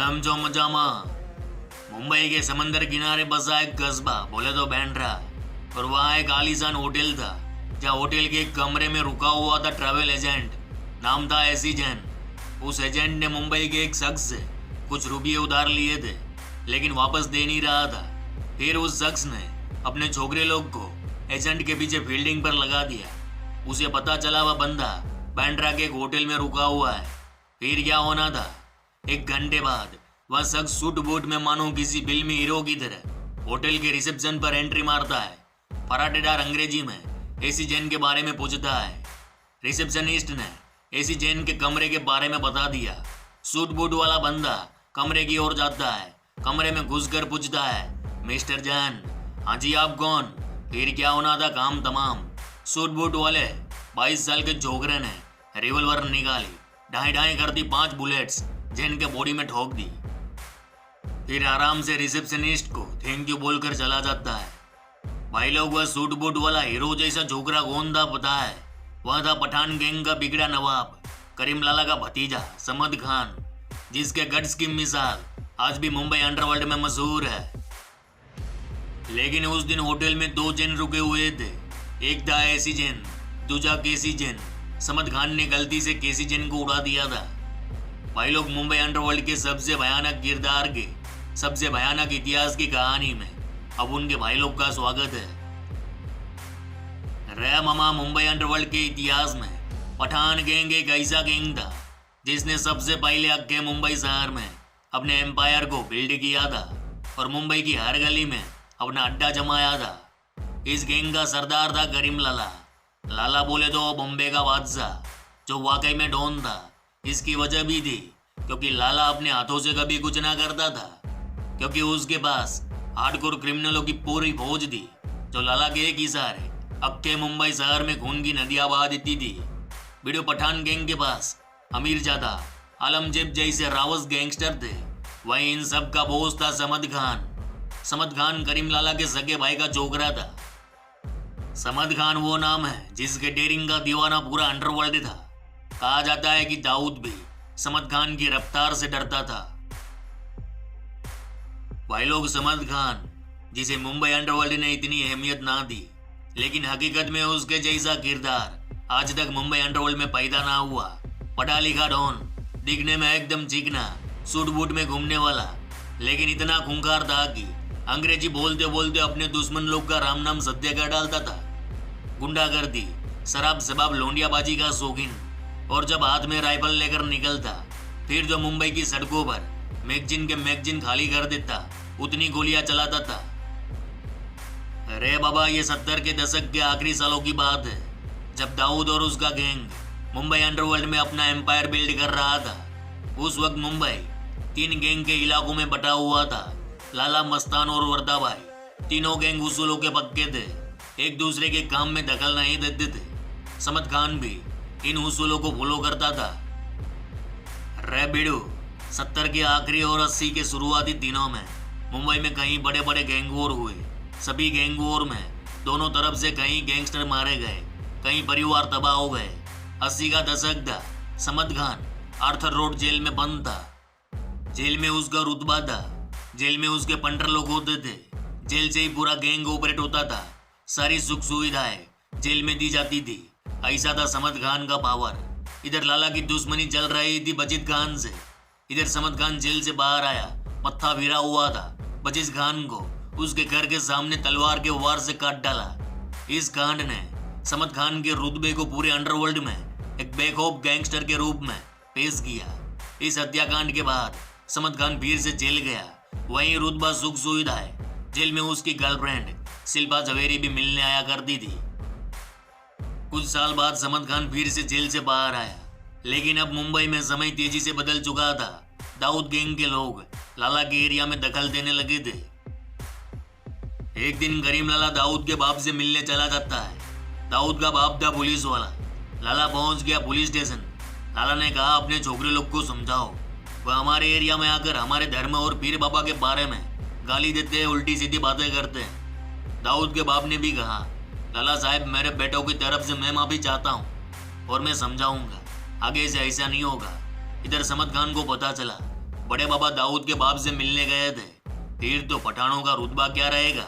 हम जो मजामा। मुंबई के समंदर किनारे बसा एक कस्बा बोले तो बैंड्रा, और वहाँ एक आलीशान होटल था जहाँ होटल के एक कमरे में रुका हुआ था ट्रैवल एजेंट। नाम था एसी जैन। उस एजेंट ने मुंबई के एक शख्स से कुछ रुपये उधार लिए थे, लेकिन वापस दे नहीं रहा था। फिर उस शख्स ने अपने छोकरे लोग को एजेंट के पीछे फील्डिंग पर लगा दिया। उसे पता चला वह बंदा बैंड्रा के एक होटल में रुका हुआ है। फिर क्या होना था, एक घंटे बाद वह शख्स सूट बूट में मानो किसी फिल्मी हीरो की तरह होटल के रिसेप्शन पर एंट्री मारता है। फराटेदार अंग्रेजी में एसी जैन के बारे में पूछता है। रिसेप्शनिस्ट ने एसी जैन के कमरे के बारे में बता दिया। सूट बूट वाला बंदा कमरे की ओर जाता है। कमरे में घुसकर पूछता है, मिस्टर जैन, हाँ जी आप कौन? फिर क्या होना था, काम तमाम। सूट बूट वाले 22 साल के छोकरे ने रिवॉल्वर निकाली, ढाई ढाई कर दी 5 बुलेट्स जैन के बॉडी में ठोक दी। फिर आराम से रिसेप्शनिस्ट को थैंक यू बोलकर चला जाता है। भाई लोग, वह सूट बूट वाला हीरो जैसा छोकरा कौन था पता है? वह था पठान गैंग का बिगड़ा नवाब, करीम लाला का भतीजा समद खान, जिसके गट्स की मिसाल आज भी मुंबई अंडरवर्ल्ड में मशहूर है। लेकिन उस दिन होटल में 2 जैन रुके हुए थे। एक था एसी जैन, दूसरा केसी जैन। समद खान ने गलती से केसी जैन को उड़ा दिया था। भाई लोग, मुंबई अंडरवर्ल्ड के सबसे भयानक किरदार के सबसे भयानक इतिहास की कहानी में अब उनके भाई लोग का स्वागत है। रे मामा, मुंबई अंडरवर्ल्ड के इतिहास में पठान गैंग एक ऐसा गैंग था जिसने सबसे पहले अक्के मुंबई शहर में अपने एम्पायर को बिल्ड किया था और मुंबई की हर गली में अपना अड्डा जमाया था। इस गैंग का सरदार था करीम लाला। लाला बोले तो बॉम्बे का बादशाह, जो वाकई में डॉन था। इसकी वजह भी थी क्योंकि लाला अपने हाथों से कभी कुछ ना करता था, क्योंकि उसके पास हार्डकोर क्रिमिनलों की पूरी फौज थी जो लाला के एक इशारे अक्के मुंबई शहर में खून की नदियां बहा देती थी। वीडियो पठान गैंग के पास अमीरजादा, आलमजेब जैसे रावस गैंगस्टर थे। वहीं इन सब का बॉस था समद खान। समद खान करीम लाला के सगे भाई का छोकरा था। समद खान वो नाम है जिसके डेयरिंग का दीवाना पूरा अंडरवर्ल्ड था। कहा जाता है कि दाऊद भी समद खान की रफ्तार से डरता था। भाई लोग, समद खान, जिसे मुंबई अंडरवर्ल्ड ने इतनी अहमियत ना दी, लेकिन हकीकत में उसके जैसा किरदार आज तक मुंबई अंडरवर्ल्ड में पैदा ना हुआ। पढ़ा लिखा डॉन, दिखने में एकदम चिकना, सूट बूट में घूमने वाला, लेकिन इतना खूंखार था कि अंग्रेजी बोलते बोलते अपने दुश्मन लोग का राम नाम सत्य कर डालता था। गुंडागर्दी, शराब शबाब, लोंडियाबाजी का शौकीन, और जब हाथ में राइफल लेकर निकलता फिर जो मुंबई की सड़कों पर मैगजीन के मैगजीन खाली कर देता, उतनी गोलियां चलाता था। अरे बाबा, ये 70 के दशक के आखिरी सालों की बात है, जब दाऊद और उसका गैंग मुंबई अंडरवर्ल्ड में अपना एम्पायर बिल्ड कर रहा था। उस वक्त मुंबई 3 गैंग के इलाकों में बटा हुआ था। लाला, मस्तान और वर्दा भाई, तीनों गैंग उसूलों के पक्के थे, एक दूसरे के काम में दखल नहीं देते थे। समद खान भी इन उसूलों को फॉलो करता था। रे बिडू, 70 के आखिरी और 80 के शुरुआती दिनों में मुंबई में कई बड़े बड़े गैंग वॉर हुए। सभी गैंग वॉर में दोनों तरफ से कई गैंगस्टर मारे गए, कई परिवार तबाह हो गए। 80 का दशक था। Samad Khan Arthur road jail में बंद था। जेल में उसका रुतबा था। जेल में उसके पंडर लोग होते थे। जेल से ही पूरा गैंग ऑपरेट होता था। सारी सुख सुविधाएं जेल में दी जाती थी। ऐसा था समद खान का पावर। इधर लाला की दुश्मनी चल रही थी बजीत खान से। इधर समद खान जेल से बाहर आया, मत्था भिरा हुआ था। बजीत खान को उसके घर के सामने तलवार के वार से काट डाला। इस कांड ने समद खान के रुतबे को पूरे अंडरवर्ल्ड में एक बेखौफ गैंगस्टर के रूप में पेश किया। इस हत्याकांड के बाद समद खान फिर से जेल गया। वहीं रुतबा, सुख सुविधाएं, जेल में उसकी गर्लफ्रेंड शिल्पा झवेरी भी मिलने आया करती थी। कुछ साल बाद समद खान फिर से जेल से बाहर आया, लेकिन अब मुंबई में समय तेजी से बदल चुका था। दाऊद गैंग के लोग लाला के एरिया में दखल देने लगे थे। एक दिन करीम लाला दाऊद के बाप से मिलने चला जाता है। दाऊद का बाप था पुलिस वाला। लाला पहुंच गया पुलिस स्टेशन। लाला ने कहा, अपने छोकरे लोग को समझाओ, वह हमारे एरिया में आकर हमारे धर्म और पीर बाबा के बारे में गाली देते हैं, उल्टी सीधी बातें करते हैं। दाऊद के बाप ने भी कहा, लाला साहब, मेरे बेटों की तरफ से मैं माफी चाहता हूँ और मैं समझाऊंगा, आगे से ऐसा नहीं होगा। इधर समद खान को पता चला बड़े बाबा दाऊद के बाप से मिलने गए थे, फिर तो पठानों का रुतबा क्या रहेगा।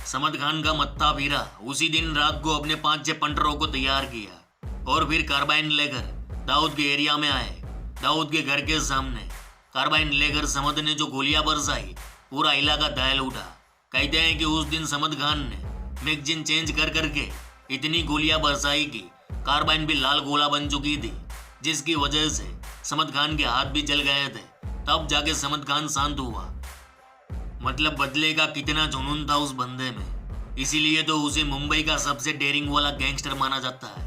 समद खान का मत्था फिरा। उसी दिन रात को अपने 5-6 पंटरों को तैयार किया और फिर कार्बाइन लेकर दाऊद के एरिया में आए। दाऊद के घर के सामने कार्बाइन लेकर समद ने जो गोलियां बरसाई, पूरा इलाका दहल उठा। कहते हैं कि उस दिन समद खान ने मैगजीन चेंज कर करके इतनी गोलियां बरसाई कि कार्बाइन भी लाल गोला बन चुकी थी, जिसकी वजह से समद खान के हाथ भी जल गए थे। तब जाके समद खान शांत हुआ। मतलब बदले का कितना जुनून था उस बंदे में, इसीलिए तो उसे मुंबई का सबसे डेयरिंग वाला गैंगस्टर माना जाता है।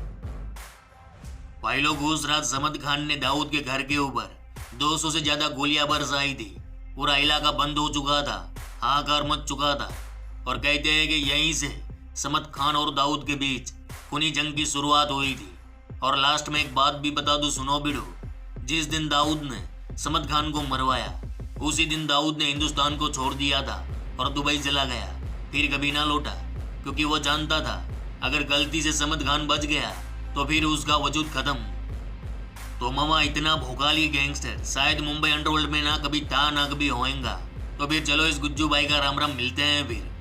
भाई लोग, उस रात समद खान ने दाऊद के घर के ऊपर 200 से ज्यादा गोलियां बरसाई थी। पूरा इलाका बंद हो चुका था, हाहाकार मच चुका था। और कहते हैं कि यहीं से समद खान और दाऊद के बीच खूनी जंग की शुरुआत हुई थी। और लास्ट में एक बात भी बता दूं, सुनो बिडो। जिस दिन दाऊद ने समद खान को मरवाया, उसी दिन दाऊद ने हिंदुस्तान को छोड़ दिया था और दुबई चला गया, फिर कभी ना लौटा। क्योंकि वो जानता था अगर गलती से समद खान बच गया तो फिर उसका वजूद खत्म। तो मामा, इतना भोकाली गैंगस्टर शायद मुंबई अंडरवर्ल्ड में ना कभी था ना कभी होएगा। तो फिर चलो इस गुज्जू भाई का राम राम, मिलते हैं फिर।